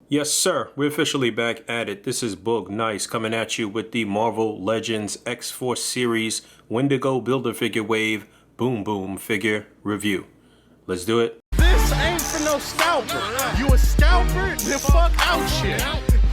Yes, sir. We're officially back at it. This is Boog Nice coming at you with the Marvel Legends X-Force Series Wendigo Build-A-Figure Wave Boom Boom Figure Review. Let's do it. This ain't for no scalper. You a scalper? Then fuck out shit.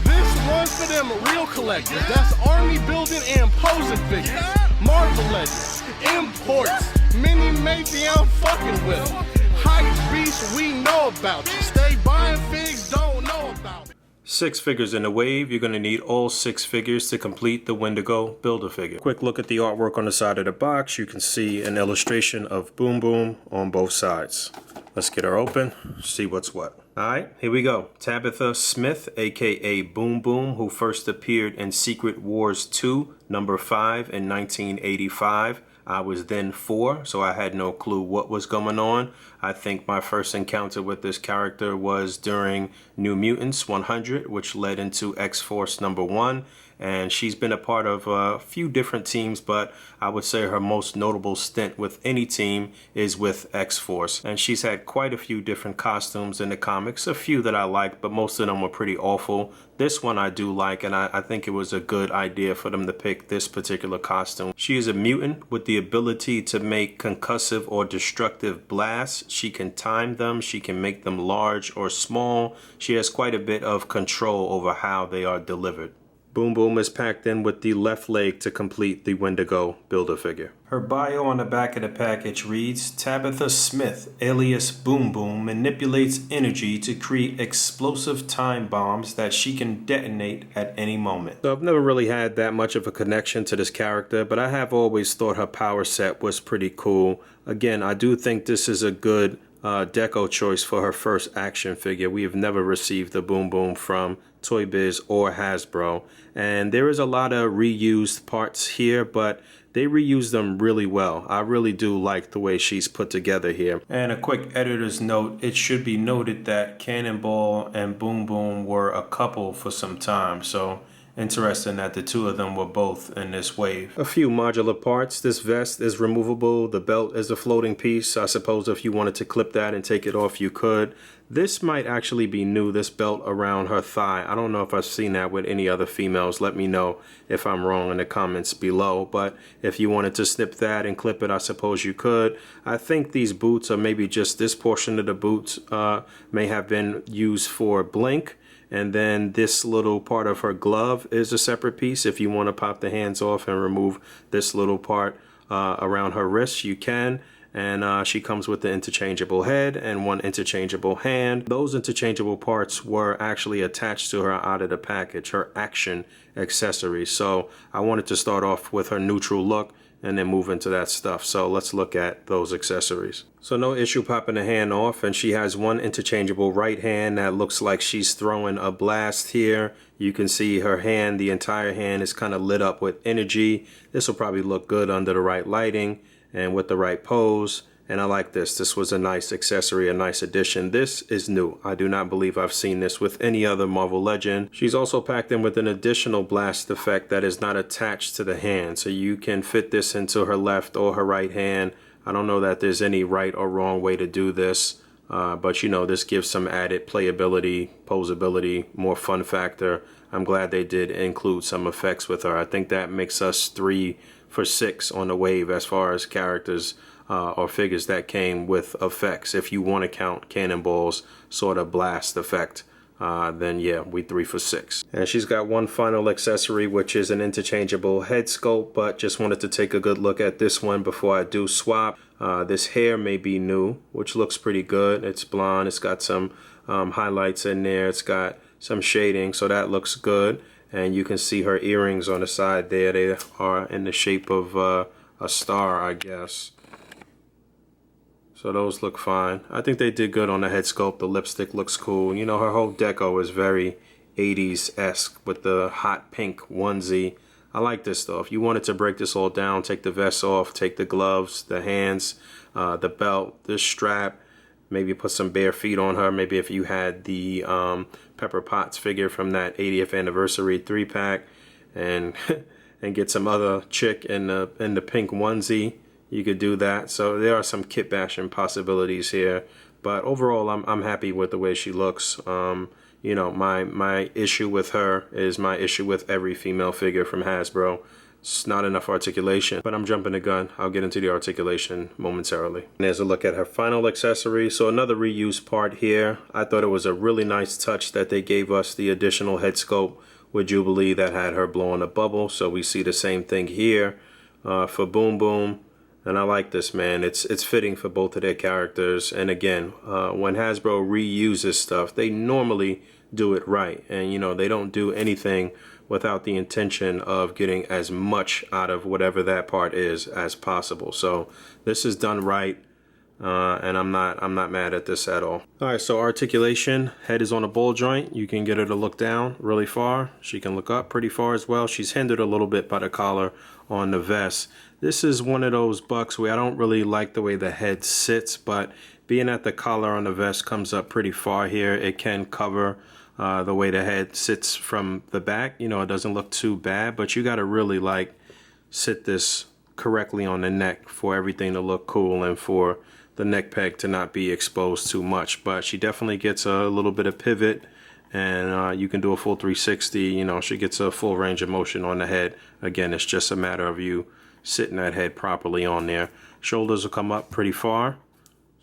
This one's for them real collectors. That's army building and posing figures. Marvel Legends, imports, mini matey, I'm fucking with them. Hype beast, we know about you. Stay buying figs, don't know about it. 6 figures in the wave. You're going to need all 6 figures to complete the Wendigo Build-A-Figure. Quick look at the artwork on the side of the box. You can see an illustration of Boom Boom on both sides. Let's get her open, see what's what. Alright, here we go. Tabitha Smith, aka Boom Boom, who first appeared in Secret Wars 2, number 5 in 1985. I was then 4, so I had no clue what was going on. I think my first encounter with this character was during New Mutants 100, which led into X-Force number 1. And she's been a part of a few different teams, but I would say her most notable stint with any team is with X-Force. And she's had quite a few different costumes in the comics, a few that I like, but most of them were pretty awful. This one I do like, and I think it was a good idea for them to pick this particular costume. She is a mutant with the ability to make concussive or destructive blasts. She can time them, she can make them large or small. She has quite a bit of control over how they are delivered. Boom Boom is packed in with the left leg to complete the Wendigo Build-A-Figure. Her bio on the back of the package reads, Tabitha Smith, alias Boom Boom, manipulates energy to create explosive time bombs that she can detonate at any moment. So I've never really had that much of a connection to this character, but I have always thought her power set was pretty cool. Again, I do think this is a good deco choice for her first action figure. We have never received a Boom Boom from Toy Biz or Hasbro, and there is a lot of reused parts here, but they reuse them really well. I really do like the way she's put together here. And a quick editor's note, it should be noted that Cannonball and Boom Boom were a couple for some time, so interesting that the two of them were both in this wave. A few modular parts. This vest is removable. The belt is a floating piece. I suppose if you wanted to clip that and take it off, you could. This might actually be new, this belt around her thigh. I don't know if I've seen that with any other females. Let me know if I'm wrong in the comments below. But if you wanted to snip that and clip it, I suppose you could. I think these boots, or maybe just this portion of the boots, may have been used for blink. And then this little part of her glove is a separate piece. If you want to pop the hands off and remove this little part around her wrist, you can. And she comes with the interchangeable head and one interchangeable hand. Those interchangeable parts were actually attached to her out of the package, her action accessories. So I wanted to start off with her neutral look and then move into that stuff. So let's look at those accessories. So no issue popping the hand off, and she has one interchangeable right hand that looks like she's throwing a blast here. You can see her hand, the entire hand is kind of lit up with energy. This will probably look good under the right lighting and with the right pose. And I like this. This was a nice accessory, a nice addition. This is new. I do not believe I've seen this with any other Marvel Legend. She's also packed in with an additional blast effect that is not attached to the hand. So you can fit this into her left or her right hand. I don't know that there's any right or wrong way to do this. But you know, this gives some added playability, posability, more fun factor. I'm glad they did include some effects with her. I think that makes us 3 for 6 on the wave as far as characters or figures that came with effects. If you want to count Cannonball's sort of blast effect, then yeah, we 3 for 6. And she's got one final accessory, which is an interchangeable head sculpt, but just wanted to take a good look at this one before I do swap. This hair may be new, which looks pretty good. It's blonde, it's got some highlights in there, it's got some shading, so that looks good. And you can see her earrings on the side there. They are in the shape of a star, I guess. So those look fine. I think they did good on the head sculpt. The lipstick looks cool. You know, her whole deco is very 80s-esque with the hot pink onesie. I like this though. If you wanted to break this all down, take the vest off, take the gloves, the hands, the belt, this strap, maybe put some bare feet on her. Maybe if you had the Pepper Potts figure from that 80th anniversary 3-pack, and and get some other chick in the pink onesie, you could do that. So there are some kit bashing possibilities here, but overall I'm happy with the way she looks. you know, my issue with her is my issue with every female figure from Hasbro. It's not enough articulation, but I'm jumping the gun. I'll get into the articulation momentarily. And there's a look at her final accessory. So another reused part here. I thought it was a really nice touch that they gave us the additional head sculpt with Jubilee that had her blowing a bubble. So we see the same thing here for Boom Boom. And I like this, man. It's fitting for both of their characters. And again, when Hasbro reuses stuff, they normally do it right. And you know, they don't do anything without the intention of getting as much out of whatever that part is as possible. So this is done right, and I'm not mad at this at all. All right, so articulation, head is on a ball joint. You can get her to look down really far. She can look up pretty far as well. She's hindered a little bit by the collar on the vest. This is one of those bucks where I don't really like the way the head sits, but being that the collar on the vest comes up pretty far here, it can cover the way the head sits from the back. You know, it doesn't look too bad, but you got to really like sit this correctly on the neck for everything to look cool and for the neck peg to not be exposed too much. But she definitely gets a little bit of pivot, and you can do a full 360. You know, she gets a full range of motion on the head. Again, it's just a matter of you sitting that head properly on there. Shoulders will come up pretty far.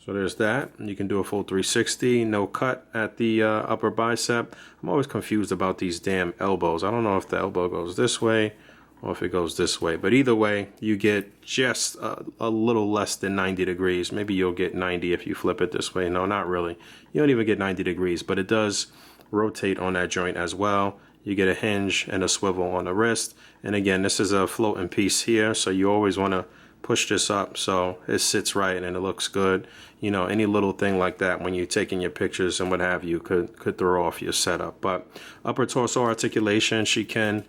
So there's that. You can do a full 360, no cut at the upper bicep. I'm always confused about these damn elbows. I don't know if the elbow goes this way or if it goes this way. But either way, you get just a little less than 90 degrees. Maybe you'll get 90 if you flip it this way. No, not really. You don't even get 90 degrees, but it does rotate on that joint as well. You get a hinge and a swivel on the wrist. And again, this is a floating piece here, so you always want to push this up so it sits right and it looks good. You know, any little thing like that when you're taking your pictures and what have you could throw off your setup. But upper torso articulation, she can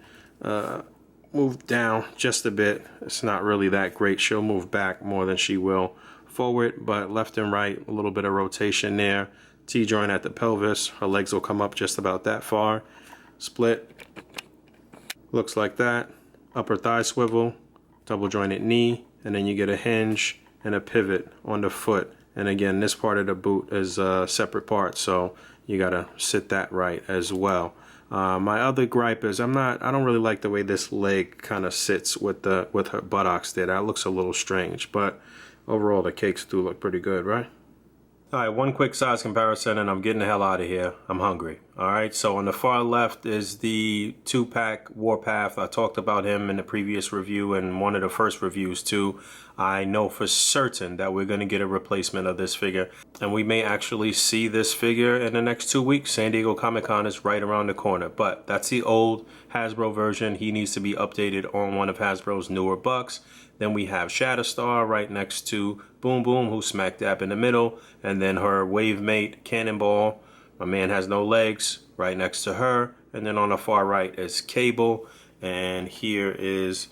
move down just a bit. It's not really that great. She'll move back more than she will forward, but left and right, a little bit of rotation there. T-joint at the pelvis. Her legs will come up just about that far. Split. Looks like that. Upper thigh swivel, double jointed knee, and then you get a hinge and a pivot on the foot. And again, this part of the boot is a separate part, so you gotta sit that right as well. My other gripe is I don't really like the way this leg kind of sits with her buttocks there. That looks a little strange, but overall the cakes do look pretty good, right? All right, one quick size comparison and I'm getting the hell out of here. I'm hungry. All right, so on the far left is the 2-pack Warpath. I talked about him in the previous review and one of the first reviews too. I know for certain that we're going to get a replacement of this figure. And we may actually see this figure in the next 2 weeks. San Diego Comic-Con is right around the corner. But that's the old Hasbro version. He needs to be updated on one of Hasbro's newer bucks. Then we have Shatterstar right next to Boom Boom, who's smack dab in the middle. And then her wave mate, Cannonball. My man has no legs, right next to her. And then on the far right is Cable. And here is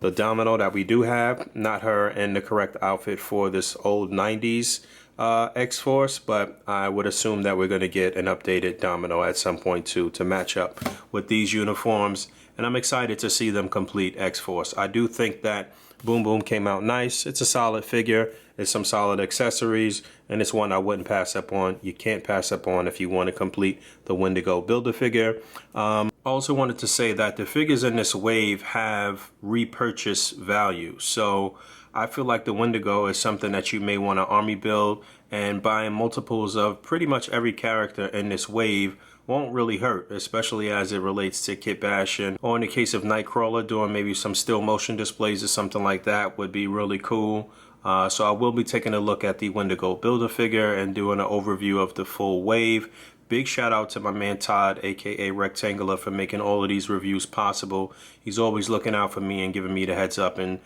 the Domino that we do have. Not her in the correct outfit for this old 90s X-Force, but I would assume that we're going to get an updated Domino at some point too to match up with these uniforms. And I'm excited to see them complete X-Force. I do think that Boom Boom came out nice. It's a solid figure. It's some solid accessories, and it's one I wouldn't pass up on. You can't pass up on if you want to complete the Wendigo Build-A-Figure. I also wanted to say that the figures in this wave have repurchase value. So I feel like the Wendigo is something that you may want to army build, and buying multiples of pretty much every character in this wave won't really hurt, especially as it relates to Kit Bash, or in the case of Nightcrawler, doing maybe some still motion displays or something like that would be really cool. So I will be taking a look at the Wendigo Build-A-Figure and doing an overview of the full wave. Big shout out to my man Todd, aka Rectangular, for making all of these reviews possible. He's always looking out for me and giving me the heads up and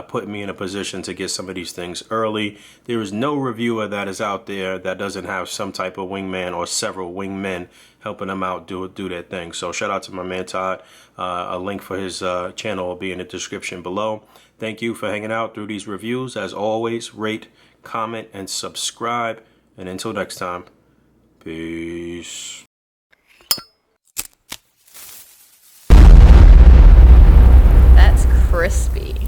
putting me in a position to get some of these things early. There is no reviewer that is out there that doesn't have some type of wingman or several wingmen helping them out do their thing. So shout out to my man Todd. A link for his channel will be in the description below. Thank you for hanging out through these reviews. As always, rate, comment, and subscribe. And until next time, peace. That's crispy.